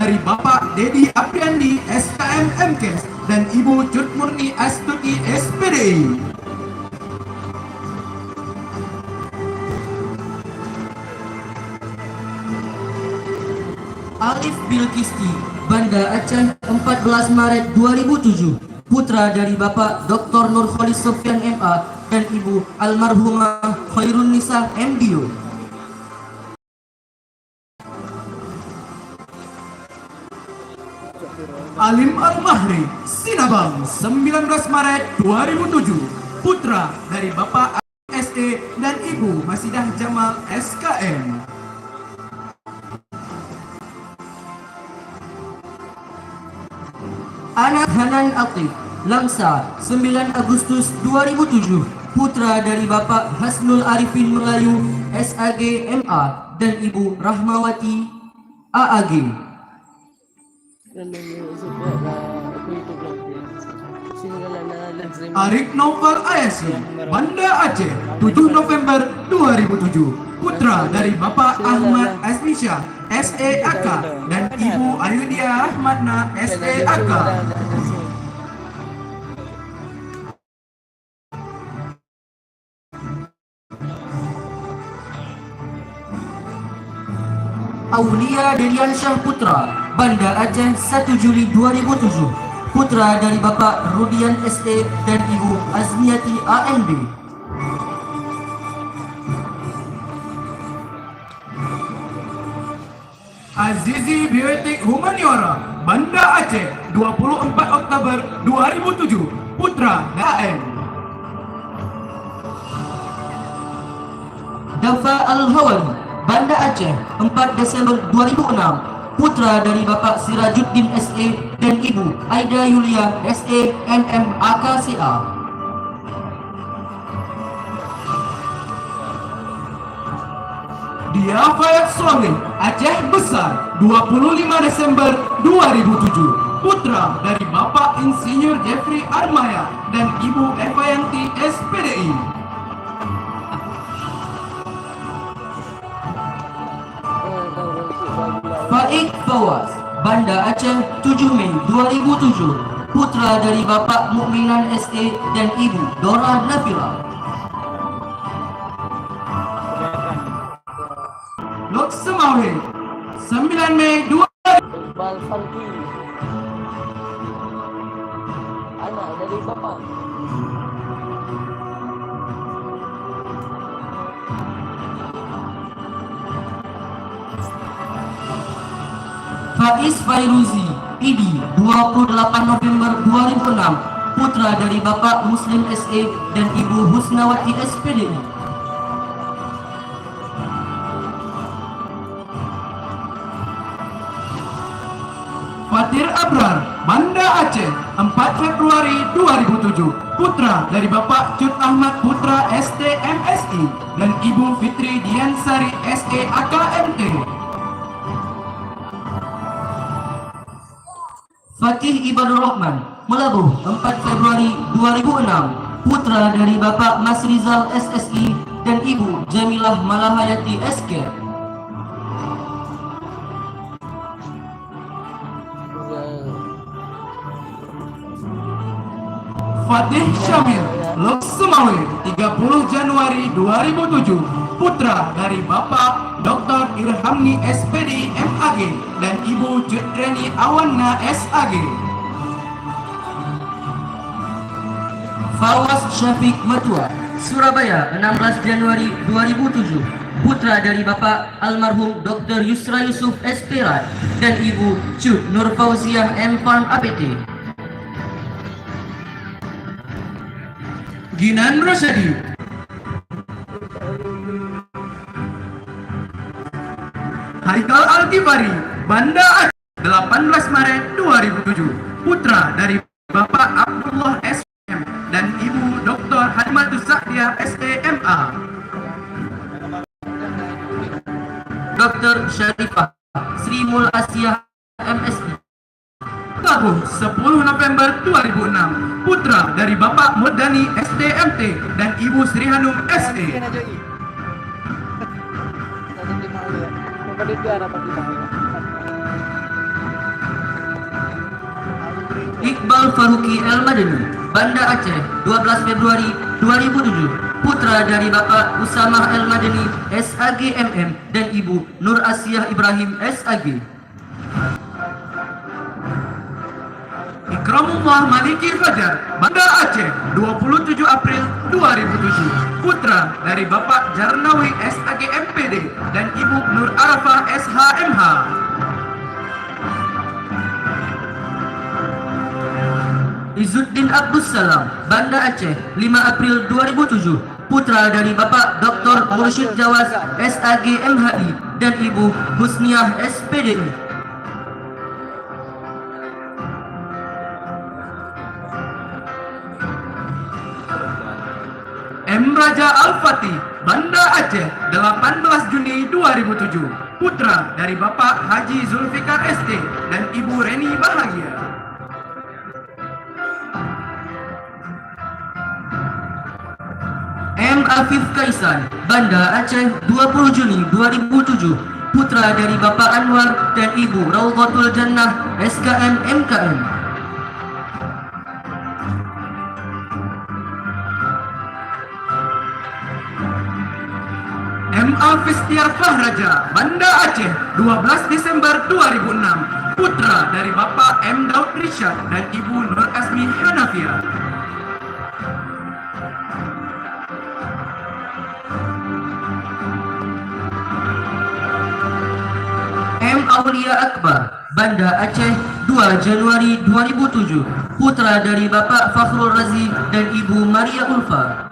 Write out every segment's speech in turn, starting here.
dari Bapak Dedi Apriandi SKM MKes dan Ibu Cut Murni Astuti SPDI. Alif Bilkisti, Banda Aceh, 14 Maret 2007, putra dari Bapak Dr. Nurholis Sofyan MA dan Ibu almarhumah Khairun Nisa MDio. Alim Al-Mahri, Sinabang, 19 Maret 2007, putra dari Bapak SE dan Ibu Masidah Jamal SKM. Anak Hanan Atif, Langsa, 9 Agustus 2007, putra dari Bapak Hasnul Arifin Melayu SAG MA dan Ibu Rahmawati AAG. Arik Novel Ayasi, Banda Aceh, 7 November 2007, putra dari Bapak Ahmad Azmisha SEAK dan Ibu Ayudia Rahmatna SEAK. Aulia Deliansyah Putra, Banda Aceh, 1 Juli 2007, putra dari Bapak Rudian SE dan Ibu Azmiati ANB. Azizi Bioetik Humaniora, Banda Aceh, 24 Oktober 2007, putra DAM. Dafa Al-Hawali, Banda Aceh, 4 Desember 2006, putra dari Bapak Sirajuddin SE dan Ibu Aida Yulia SE NM AKCA. Dia Fayat Soleh, Aceh Besar, 25 Desember 2007, putra dari Bapak Insinyur Jeffrey Armaya dan Ibu Evayanti SPDI. Faik Fawaz, Banda Aceh, 7 Mei 2007, putra dari Bapak Mukminan SE dan Ibu Dora Nafila. Lok Semawe, 9 Mei 2000. Iqbal Falki, anak dari Bapak Faiz Fairuzi, ID, 28 November 2006, putra dari Bapak Muslim SE dan Ibu Husnawati SPDI. Fatir Abrar, Banda Aceh, 4 Februari 2007, putra dari Bapak Cut Ahmad Putra STMSI dan Ibu Fitri Diansari SEAKMT. Fakih Ibadur Rahman, Melabuh, 4 Februari 2006, putra dari Bapak Mas Rizal SSI dan Ibu Jamilah Malahayati SK. Fatih Syamil, Lok Semawe, 30 Januari 2007, putra dari Bapak Dr. Irhamni SPD MAG dan Ibu Jutreni Awanna SAG. Fawaz Syafiq Matua, Surabaya, 16 Januari 2007, putra dari Bapak almarhum Dr. Yusra Yusuf SPR dan Ibu Cut Nur Fauziah M. Farm APT. Ginan Rosyadi, Haikal Alkifari, Banda Aceh, 18 Maret 2007, putra dari Bapak Abdullah SM dan Ibu Dr. Hadmatus Sa'diah SEMA. Dr. Syarifah Sri Mul Asia MSI. Labuh, 10 November 2006, putra dari Bapak Murdani SDMT dan Ibu Sri Hanum SE. Iqbal Faruqi El Madani, Banda Aceh, 12 Februari 2007. Putra dari Bapak Usamah El Madani, SAG MM, dan Ibu Nur Asiah Ibrahim, SAG. Ikramullah Maliki Fajar, Banda Aceh, 27 April 2007. Putra dari Bapak Jarnawi SAG MPD dan Ibu Nur Arafah SHMH. Izzuddin Abdus Salam, Banda Aceh, 5 April 2007. Putra dari Bapak Dr. Mursyid Jawas SAG MHI dan Ibu Husniah SPDI. M. Raja Al-Fatih, Banda Aceh, 18 Juni 2007. Putra dari Bapak Haji Zulfikar ST dan Ibu Reni Bahagia. M. Afif Kaisan, Banda Aceh, 20 Juni 2007. Putra dari Bapak Anwar dan Ibu Raudhatul Jannah SKM MKM. M. Alfistiar Fahraja, Banda Aceh, 12 Desember 2006. Putra dari Bapak M. Daud Rishad dan Ibu Nur Asmi Hanafiah. M. Aulia Akbar, Banda Aceh, 2 Januari 2007. Putra dari Bapak Fakhrul Razi dan Ibu Maria Ulfa.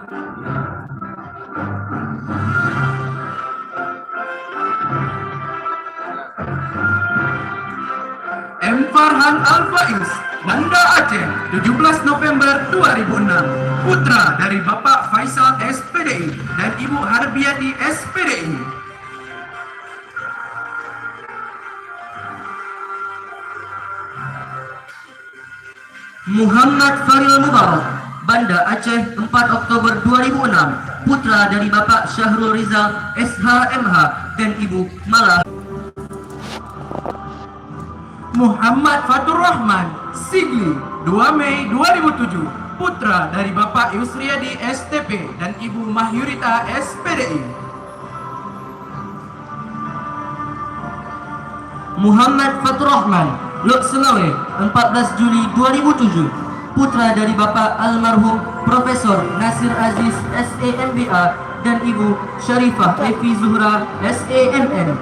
M. Farhan Al-Faiz, Banda Aceh, 17 November 2006. Putra dari Bapak Faisal SPDI dan Ibu Harbiati SPDI. Muhammad Faril Mubarak, Banda Aceh, 4 Oktober 2006. Putra dari Bapak Syahrul Rizal SHMH dan Ibu Malah. Muhammad Fatur Rahman, Sigli, 2 Mei 2007. Putra dari Bapak Yusriadi STP dan Ibu Mahyurita SPDI. Muhammad Fatur Rahman, Lok Selawe, 14 Juli 2007. Putra dari Bapak Almarhum Profesor Nasir Aziz SAMBA dan Ibu Syarifah Evi Zuhra SAMN.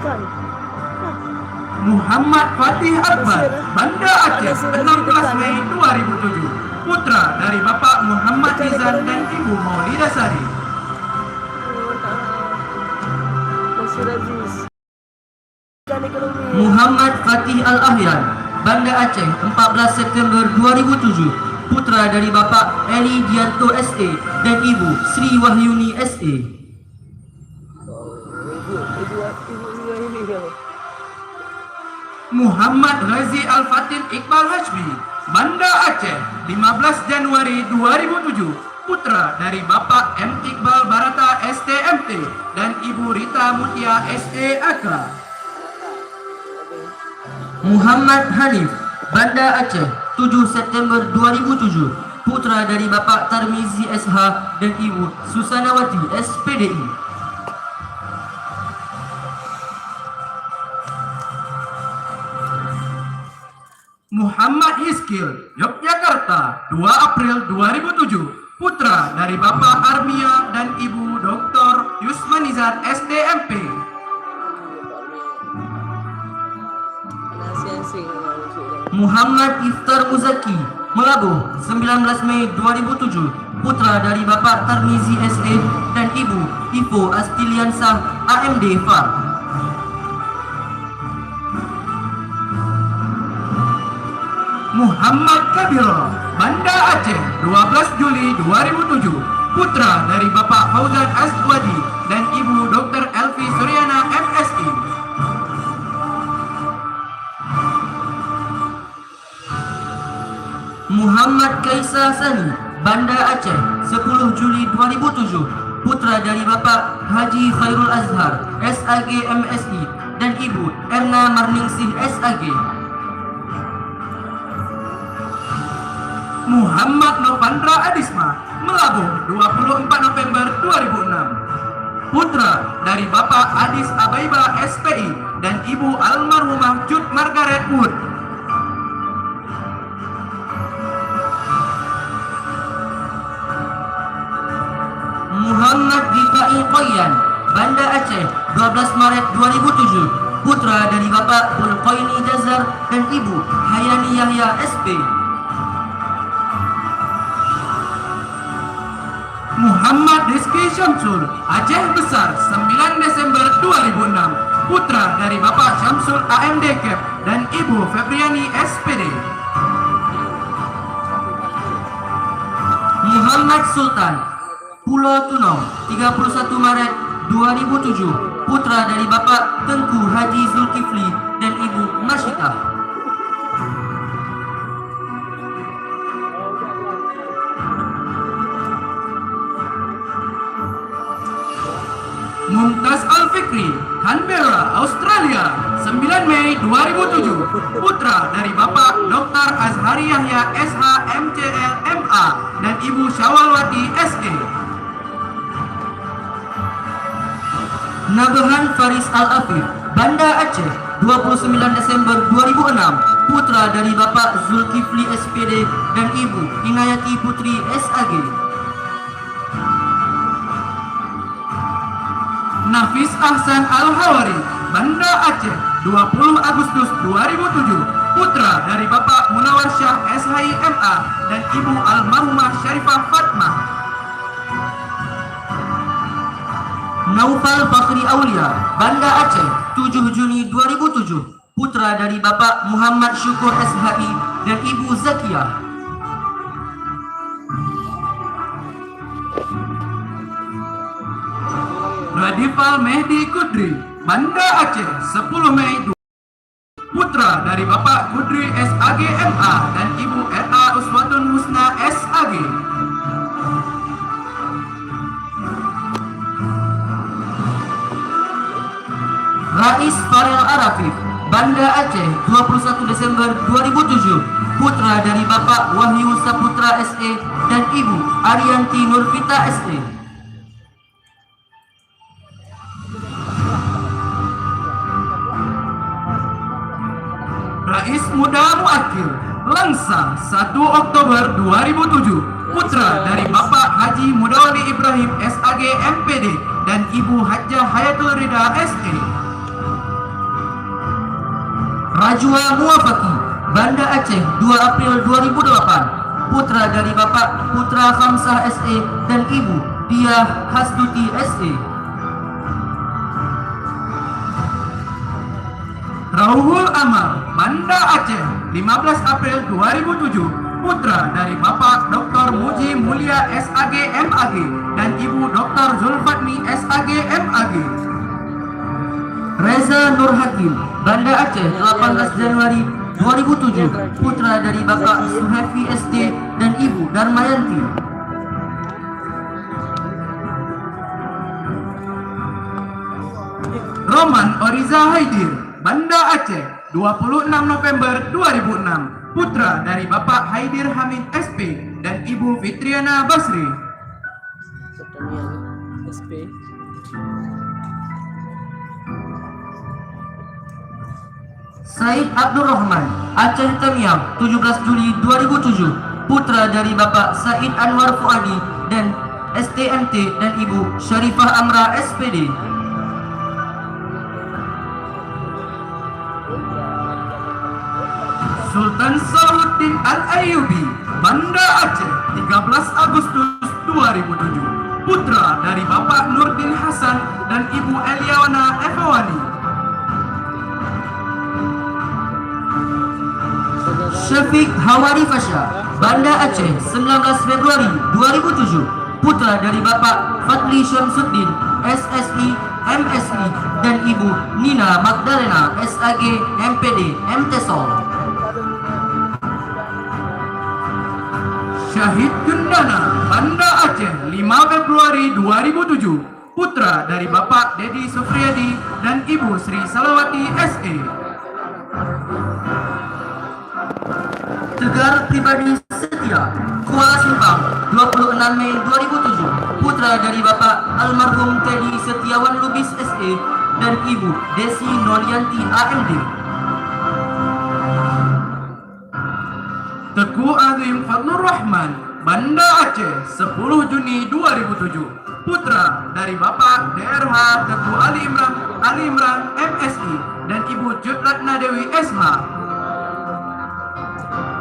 Muhammad Fatih Akbar, Banda Aceh, 16 Mei 2007. Putra dari Bapak Muhammad Nizam dan Ibu Maulida Sari. Nasir Aziz. Dan ekonomi. Muhammad Fatih Al-Ahyan, Banda Aceh, 14 September 2007. Putra dari Bapak Eli Dianto SE dan Ibu Sri Wahyuni SE. Ibu ini kalau. Muhammad Ghazi Al-Fatin Iqbal Hashmi, Banda Aceh, 15 Januari 2007. Putra dari Bapak M. Iqbal Barata STMT dan Ibu Rita Mutia SE Akra. Muhammad Hanif, Banda Aceh, 7 September 2007. Putra dari Bapak Tarmizi SH dan Ibu Susanawati SPDI. Muhammad Hiskil, Yogyakarta, 2 April 2007. Putra dari Bapak Armia dan Ibu Dr. Yusmanizar STMP. Muhammad Iftar Muzaki, Melabuh, 19 Mei 2007. Putra dari Bapak Tarmizi SE dan Ibu Ivo Astiliansah AMD FAR. Muhammad Kabir, Banda Aceh, 12 Juli 2007. Putra dari Bapak Fauzan Aswadi dan Ibu Dr. Elvi Suryana MSI. Muhammad Kaisa Sani, Banda Aceh, 10 Juli 2007. Putra dari Bapak Haji Khairul Azhar SAG MSI dan Ibu Erna Marningsih SAG. Muhammad Novandra Adisma, Melabung 24 November 2006. Putra dari Bapak Adis Abaiba SPI dan Ibu almarhumah Cut Margaret Wood. Muhammad Difai Qoyan, Banda Aceh, 12 Maret 2007. Putra dari Bapak Ulqaini Jazar dan Ibu Hayani Yahya SP. Muhammad Rizky Syamsul, Aceh Besar, 9 Desember 2006. Putra dari Bapak Syamsul AMD Cap dan Ibu Febriani SPD. Muhammad Sultan, Pulau Tunong, 31 Maret 2007. Putra dari Bapak Tengku Haji Zulkifli dan Ibu Masyitah. Mumtaz Al-Fikri, Canberra, Australia, 9 Mei 2007. Putra dari Bapak Dr. Azhari Yahya SH MCL MA dan Ibu Syawalwati SE. Nabahan Faris Al-Afif, Banda Aceh, 29 Desember 2006. Putra dari Bapak Zulkifli SPD dan Ibu Inayati Putri SAG. Nafis Ahsan Al-Hawari, Banda Aceh, 20 Agustus 2007. Putra dari Bapak Munawar Syah SHI MA dan Ibu almarhumah Syarifah Fatmah. Naufal Fakhri Aulia, Banda Aceh, 7 Juni 2007. Putra dari Bapak Muhammad Syukur SHI dan Ibu Zakiyah. Radifal Mehdi Kudri, Banda Aceh, 10 Mei 2000. Putra dari Bapak Kudri SAG MA dan Ibu RA Uswatun Husna SAG. Rais Farel Arafif, Banda Aceh, 21 Desember 2007. Putra dari Bapak Wahyu Saputra SE dan Ibu Arianti Nurvita SE. Rais Muda Muakil, Langsa, 1 Oktober 2007. Putra dari Bapak Haji Mudawali Ibrahim SAG MPD dan Ibu Hajjah Hayatul Rida SE. Rajwa Muwafaki, Banda Aceh, 2 April 2008. Putra dari Bapak Putra Khamsah SE dan Ibu Diah Hasduti SE. Rauhul Amal, Banda Aceh, 15 April 2007. Putra dari Bapak Dr. Muji Mulia SAG MAG dan Ibu Dr. Zulfatmi SAG MAG. Reza Nur Hakim, Banda Aceh, 18 Januari 2007. Putra dari Bapak Suhefi ST dan Ibu Darmayanti. Roman Oriza Haidir, Banda Aceh, 26 November 2006. Putra dari Bapak Haidir Hamid SP dan Ibu Fitriana Basri. Pertanian SP. Said Abdul Rahman, Aceh Tamiang, 17 Juli 2007. Putra dari Bapak Said Anwar Fuadi dan STMT dan Ibu Syarifah Amra SPD. Sultan Salahuddin Al-Ayyubi, Banda Aceh, 13 Agustus 2007. Putra dari Bapak Nurdin Hasan dan Ibu Eliawana Efawani. Syafiq Hawari Fasha, Banda Aceh, 19 Februari 2007. Putra dari Bapak Fadli Syamsuddin, SSI, MSI, dan Ibu Nina Magdalena, SAG, MPD, MTSOL. Syahid Gundana, Banda Aceh, 5 Februari 2007. Putra dari Bapak Dedi Sufriyadi dan Ibu Sri Salawati SE. Tegar Pribadi Setia, Setia, Kuala Simpang, 26 Mei 2007, putra dari Bapak almarhum Teddy Setiawan Lubis SE dan Ibu Desi Nolianti AMD. Teguh Azim Fadlur Rahman, Banda Aceh, 10 Juni 2007, putra dari Bapak DRH Teguh Ali Imran MSI dan Ibu Cut Ratna Dewi SH.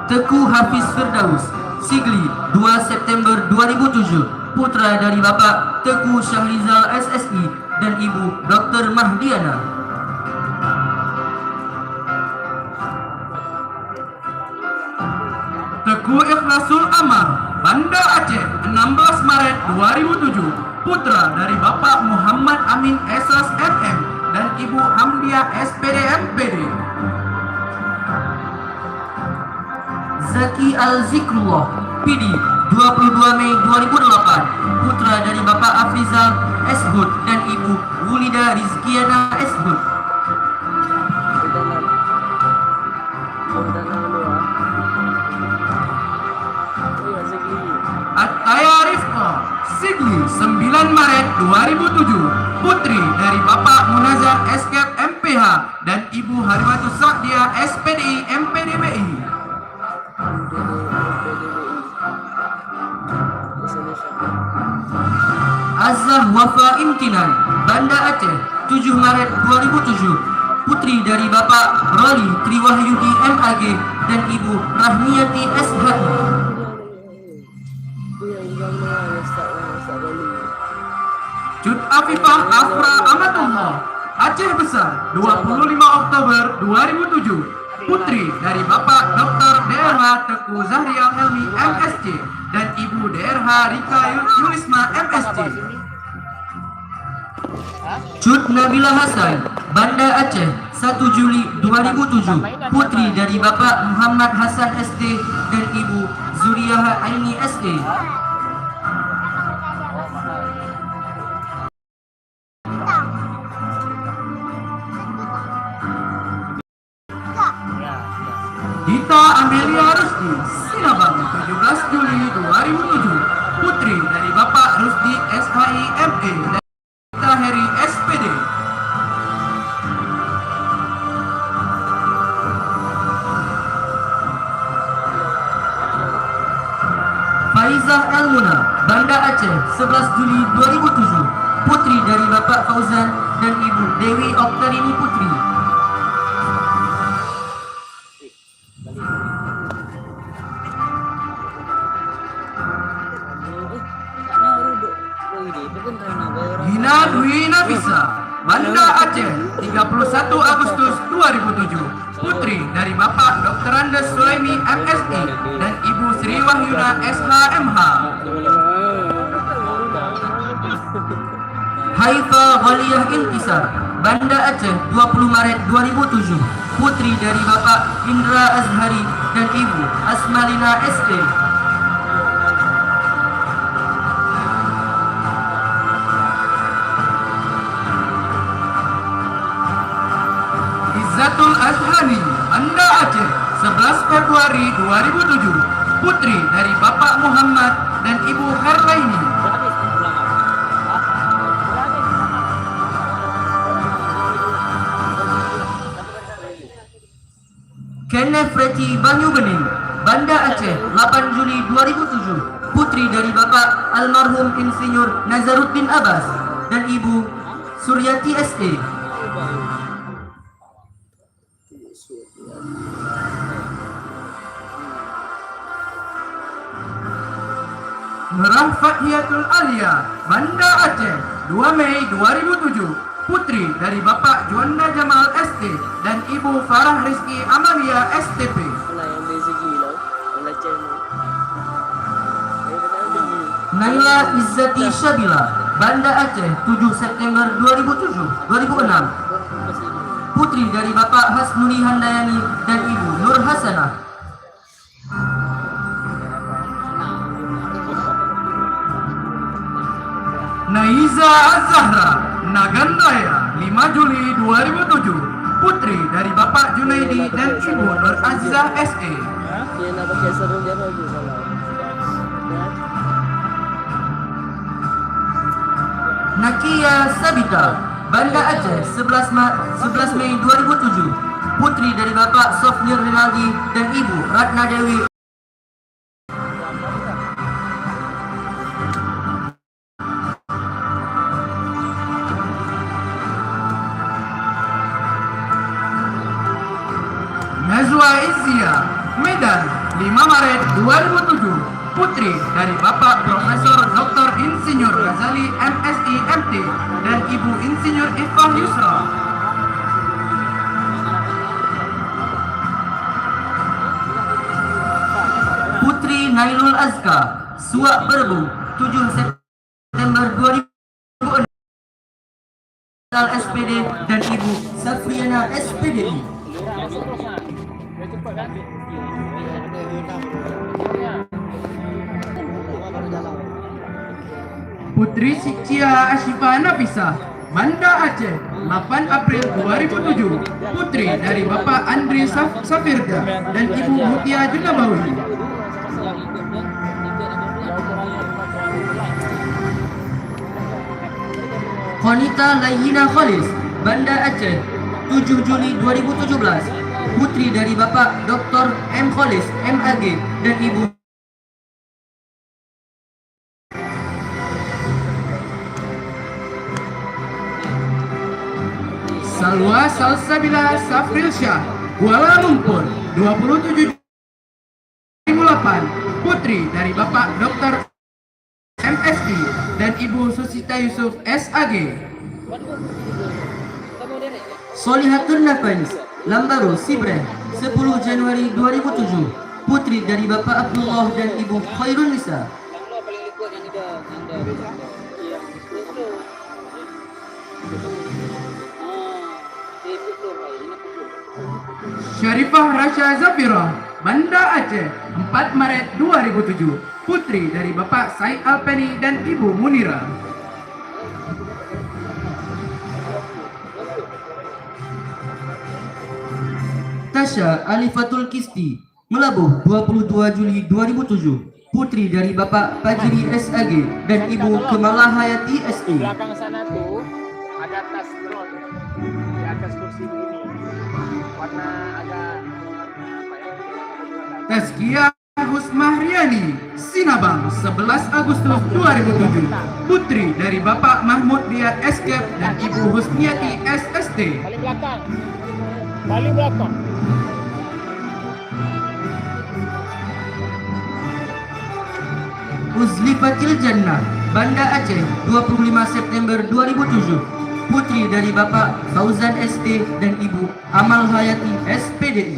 Teguh Hafiz Firdaus, Sigli, 2 September 2007, putra dari Bapak Teguh Syahrizal SSI dan Ibu Dr. Mahdiana. Teguh Ikhlasul Amar, Banda Aceh, 16 Maret 2007, putra dari Bapak Muhammad Amin Esas MM dan Ibu Hamdiah SPD MPD. Zaki Al-Zikrullah, PD, 22 Mei 2008, putra dari Bapak Afrizal Eshud dan Ibu Wulida Rizkiana Eshud. Pagdanan lu ah. Iya, sige. Ataya Rifqa, Sigli, 9 Maret 2007, putri dari Bapak Munazar Esket MPH dan Ibu Harimatu Sakdia SPDI MPDBI. Indonesia. Azah Wafa Imtinan, Banda Aceh, 7 Maret 2007, putri dari Bapak Roli Triwahyudi MAG dan Ibu Rahmiyati SH. Kuya, ibang mga sa Roli. Cut Afifah Afra Amatullah, Aceh Besar, 25 Oktober 2007, putri dari Bapak Dr. DRH Teguh Zahrial Helmi MSc dan Ibu DRH Rika Yulisma MSc. Cut Nabila Hasan, Banda Aceh, 1 Juli 2007, putri dari Bapak Muhammad Hasan SD dan Ibu Zuriyah Aini SD. Dita Amelia Rusdi, Sinabang, 17 Juli 2007, putri dari Bapak Rusdi SHI ME dan Dita Heri SPD. Faizah Elmuna, Banda Aceh, 11 Juli 2007, putri dari Bapak Fauzan dan Ibu Dewi Oktarini Putri. Gina Dwi Nafisa, Banda Aceh, 31 Agustus 2007, putri dari Bapak Dr. Andes Sulaimi MSI dan Ibu Sri Wahyuna SHMH. Haifa Ghaliyah Intisar, Banda Aceh, 20 Maret 2007, putri dari Bapak Indra Azhari dan Ibu Asmalina SD. Izzatul Azhani, Banda Aceh, 11 Februari 2007, putri dari Bapak Muhammad dan Ibu Herlaini. Kenneth Reti Banyu Bening, Banda Aceh, 8 Juli 2007, putri dari Bapak almarhum Insinyur Nazaruddin Abbas dan Ibu Suryati SD. Nurah Fathiatul Alia, Banda Aceh, 2 Mei 2007, putri dari Bapak Juanda Jamal ST dan Ibu Farah Rizki Amalia STP. Wala yung basic ilaw. Wala chair mo. Ay, wala yung Naila Izzati Syabila, Banda Aceh, 7 September 2006, putri dari Bapak Hasnuri Handayani dan Ibu Nur Hasanah. Naiza Az-Zahra, Nagandaya, 5 Juli 2007, putri dari Bapak Junaidi dan Ibu Nur Azzah SE. Kaya na ba kaya sa room yan? Wala. Nakia Sabita, Banda Aceh, 11 Mei 2007. Putri dari Bapak Sofnir Rinaldi dan Ibu Ratna Dewi. Najwa Izia, Medan, 5 Maret 2007. Putri dari Bapak Profesor Dr. Insinyur Ghazali MSI MT dan Ibu Insinyur Ifah Yusra. Putri Nailul Azka, Suak Berbu, 7 September 2006. SPD dan Ibu Safriana SPDI. Putri Sicia Ashifa Nafisa, Banda Aceh, 8 April 2007. Putri dari Bapak Andri Safirda dan Ibu Mutia Junabawi. Konita Laihina Khalis, Banda Aceh, 7 Juli 2017. Putri dari Bapak Dr. M. Khalis, MAG dan Ibu Salwa Salsabila Safril Syah, Kuala Lumpur, 27 2008. Putri dari Bapak Dr. MSI dan Ibu Susita Yusuf SAG. Solihatun Nafais, Lambaro Sibre, 10 Januari 2007. Putri dari Bapak Abdullah dan Ibu Khairun Nisa. Syarifah Rasha Zafira, Banda Aceh, 4 Maret 2007. Putri dari Bapak Said Alpeni dan Ibu Munira. Tasya Alifatul Kisti, Melabuh, 22 Juli 2007. Putri dari Bapak Fajri SAG dan Ibu Kemala Hayati SE. Belakang sana tuh ada tas drone di atas kursi begini. Warna agak apa ya? Tazkiyah Husmahriani, Sinabang, 11 Agustus 2007. Putri dari Bapak Mahmud Diat Escape dan Ibu Husniati SST. Paling belakang. Paling belakang. Uzlifatil Jannah, Banda Aceh, 25 September 2007. Putri dari Bapak Fauzan ST dan Ibu Amal Hayati SPDI.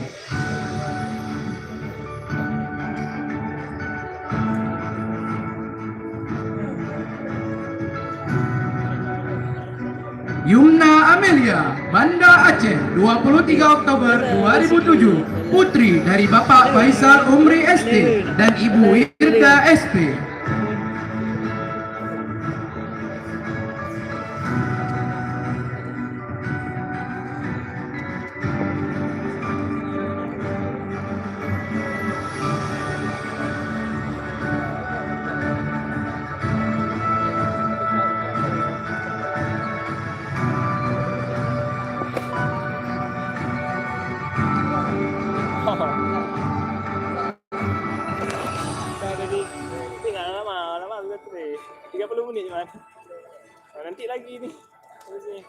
Yumna Amelia, Banda Aceh, 23 Oktober 2007. Putri dari Bapak Faisal Umri ST dan Ibu Wirda SP. Jadi tinggal lama juga tuh 30 menit cuman. Nanti lagi nih. Terus nih.